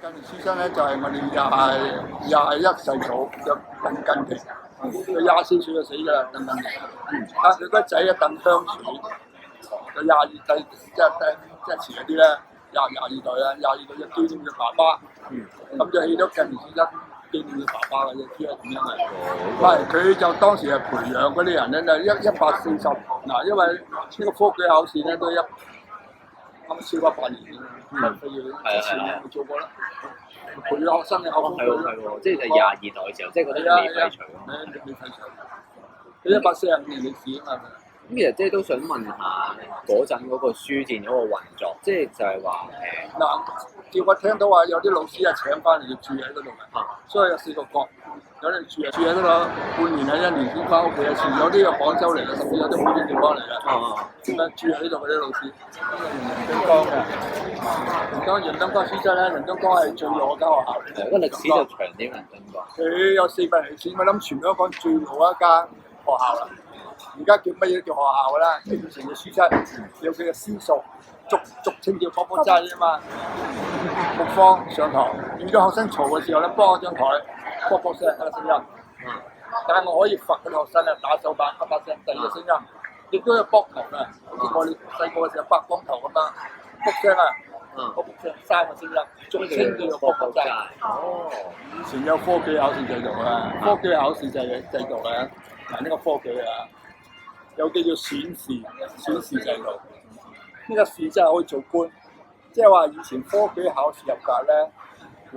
近年書生咧就係我哋21世祖嘅鄧近平，佢24歲就死㗎啦，鄧近平。佢個仔啊鄧香柱，佢22世即係前嗰啲咧，廿二代啦，廿二代就紀念佢爸爸。咁就起咗近年書生紀念佢爸爸嘅啫，主要係咁樣嘅。係佢就當時係培養嗰啲人咧，就140嗱，因為呢個科舉考試咧都超過8年嘅，佢要之前冇做過啦。培養學生嘅考科舉，係即係22代嘅時候，即係嗰啲未廢除未廢除。佢145年歷史啊嘛。咁其實即係都想問下嗰陣嗰個書展嗰個運作，即係就係話嗱，叫我聽到話有啲老師啊請翻嚟要住喺嗰度嘅，所以有4個角，有啲住喺嗰度半年啊1年先翻屋企一次，有啲由廣州嚟嘅，甚至有啲好遠地方嚟嘅，點解住喺度嗰啲老師？人東江嘅，人東江書生咧，人東江係最老間學校嚟嘅，個歷史就長啲人東江。佢有400年歷史，我諗全香港最老一間學校啦。而家叫乜嘢叫學校啦？以前嘅書室有佢嘅師叔，俗稱叫卜卜齋啊嘛。木方上堂，遇到學生嘈嘅時候咧，幫我張台卜卜聲一個聲音。但係我可以罰嗰啲學生咧打手板啪啪聲，第二個聲音。亦都有卜頭啊，好似我哋細個嘅時候白光頭咁樣，卜聲啊，卜聲3個聲音，俗稱叫做卜卜齋。以前有科舉考試制度啊，科舉考試制度啊，嗱呢個科舉啊。有啲叫選試制度，呢個試即係可以做官，即係話以前科舉考試入格咧，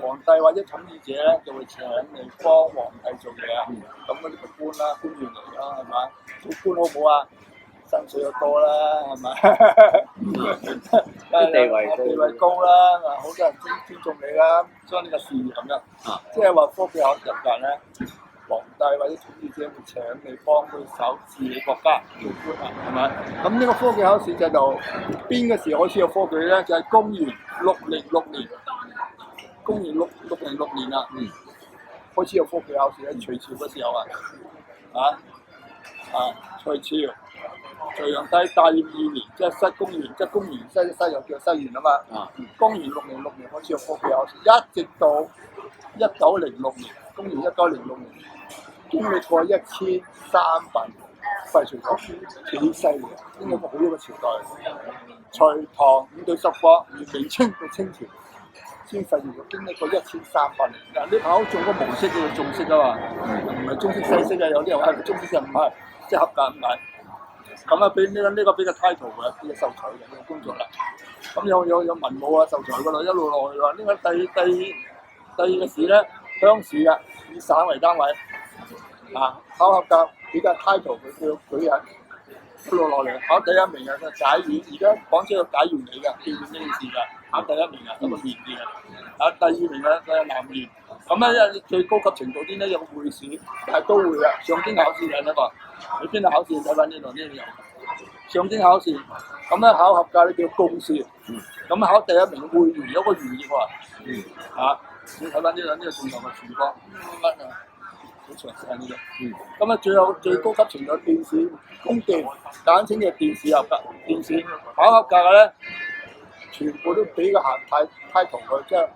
皇帝或者統治者咧就會請你幫皇帝做嘢啊，咁嗰啲咪官啦，官員嚟啦，係嘛？做官好唔好啊？薪水又多啦，係咪？地位高啦，好多人尊重你啦，所以呢個試咁樣，即係話科舉考試入格咧。皇帝或者統治者會請你幫佢手治理國家做官啊，係咪？咁呢個科舉考試制度邊個時開始有科舉咧？就係公元606年，公元606年啦，開始有科舉考試喺隋朝嗰時候隋朝隋煬帝大業2年，即係公元西又叫西元啊嘛。公元606年開始有科舉考試，一直到1906年，公元1906年。經歷過1300年廢除咗，幾犀利啊！經歷過好多個朝代，隋唐5代十國，而明清到清朝先廢除咗，經歷過1300年。嗱，你考中個模式叫做中式啊嘛，唔係中式西式啊，有啲人話係中式就唔係，即係合格唔係。咁啊，俾呢個比較 title 嘅，比較受取嘅呢個工作啦。咁有文武啊受財嗰度一路落去喎。呢個第二個試咧，鄉試啊，以省為單位。考合格比較 title 佢叫舉人，一路落嚟考第1名啊，解元，而家講出個解元嚟㗎，記住呢件事㗎。考第1名啊，有個元字啊。第2名啊，佢係南元。咁咧，最高級程度啲咧有個會試，但係都會啊，上京考試嘅呢個。你邊度考試睇翻呢度呢度有。上京考試，咁咧考合格咧叫公試。咁考第1名會員有個元字喎。你睇翻呢度呢個仲有個全國乜啊？好詳細呢個，咁啊最高級程度殿試、宮殿，簡稱嘅殿試合格。殿試考合格嘅咧，全部都俾個銜太同佢，即係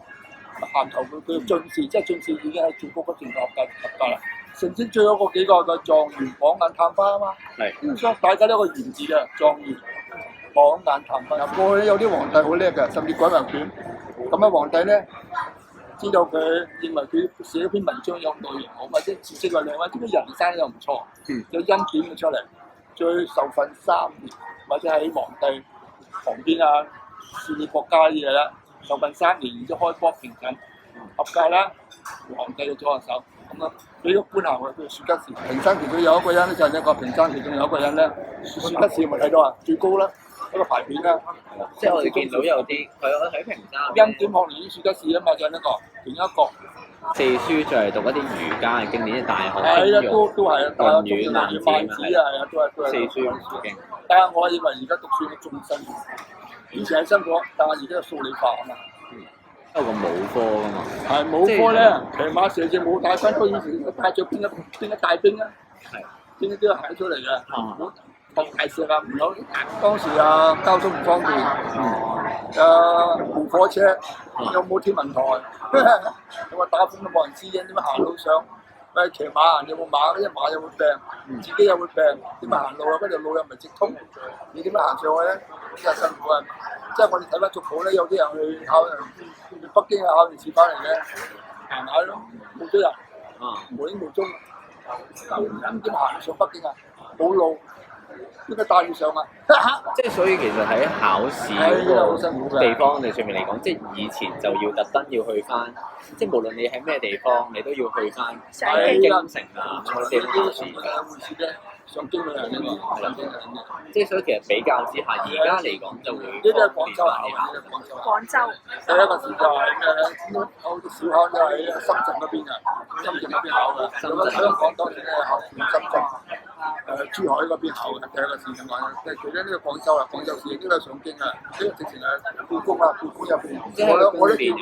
銜頭佢叫進士，即係進士已經係最高級程度合格啦。成績最好嗰幾個嘅狀元、榜眼、探花啊嘛，所以大家都有個元字嘅狀元、榜眼、探花。過去有啲皇帝好叻嘅，甚至改文卷。咁啊皇帝咧。知道佢認為佢寫篇文章有內容好，或者字跡又靚，或者啲人生又唔錯，就恩典佢出嚟，再受訓3年，或者喺皇帝旁邊啊，治理國家啲嘢啦，受訓3年，然之後開科評審，合格啦，皇帝嘅左下手，咁啊俾個官銜佢叫庶吉士。評審其中有一個人咧就係一個評審，其中有一個人咧庶吉士有冇睇到啊？最高啦。一個牌匾啦，即係我哋見到有啲佢喺評審。恩典學年庶吉士啊嘛，就係呢個其中一個。4書就係讀一啲儒家嘅經典，啲大學係啊，都係啊，論語、孟子啊，係啊，都係。4書經。但係我認為而家讀書仲辛苦，以前係辛苦，但係而家係數理化啊嘛。有個武科㗎嘛。係武科咧，騎馬射箭武大軍，都以前帶咗邊個大兵啊？係。邊啲都係出嚟嘅。放大石啊，唔好當時啊交通唔方便，冇火車，有冇天文台？你話打風都冇人知嘅，點樣行路上？喂，騎馬有冇馬？啲馬有冇病？自己有冇病？點樣行路啊？嗰條路又唔係直通，你點樣行上去咧？真係辛苦啊！即係我哋睇翻族譜咧，有啲人去北京考完試翻嚟嘅，行下咯，冇咗人，無影無蹤。咁點行上北京啊？冇路，點解帶你上啊？即係所以其實喺考試嗰個地方上面嚟講，即係以前就要特登要去翻，即係無論你喺咩地方，你都要去翻京城啊嗰啲地方考試。上京嘅人啫嘛，上京嘅人嘅。即係所以其實比較之下，而家嚟講就會呢啲係廣州考嘅，廣州。第一個時間係咩咧？好多小考就喺深圳嗰邊嘅，深圳嗰邊考嘅。咁香港當時咧考深圳，珠海嗰邊考嘅。第一個時間話，即係除咗呢個廣州啦，廣州市呢個上京啊，呢個直情係故宮啊，故宮入邊，我都見過。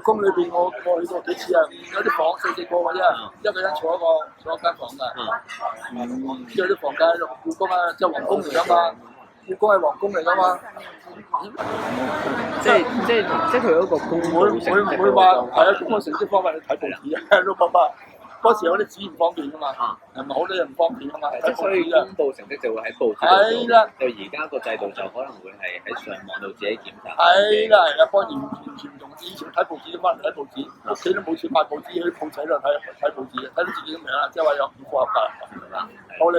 故宮裏邊我去過幾次啊，有啲房4個嘅啫，一個人坐一間房㗎。即係啲房間喺度，故宮啊，即係皇宮嚟㗎嘛，故宮係皇宮嚟㗎嘛。即係佢嗰個公佈成績唔會話係啊，公佈成績方法你睇報紙啊，都冇法。嗰時有啲紙唔方便㗎嘛，係咪好多人唔方便㗎嘛？即係所以公佈成績就會喺報紙度。係啦。到而家個制度就可能會係喺上網度自己檢查。係啦，不過完全唔同以前睇報紙都翻嚟睇報紙，屋企都冇錢買報紙，去鋪仔度睇報紙，睇到自己都明啦，即係話有唔符合格。好你。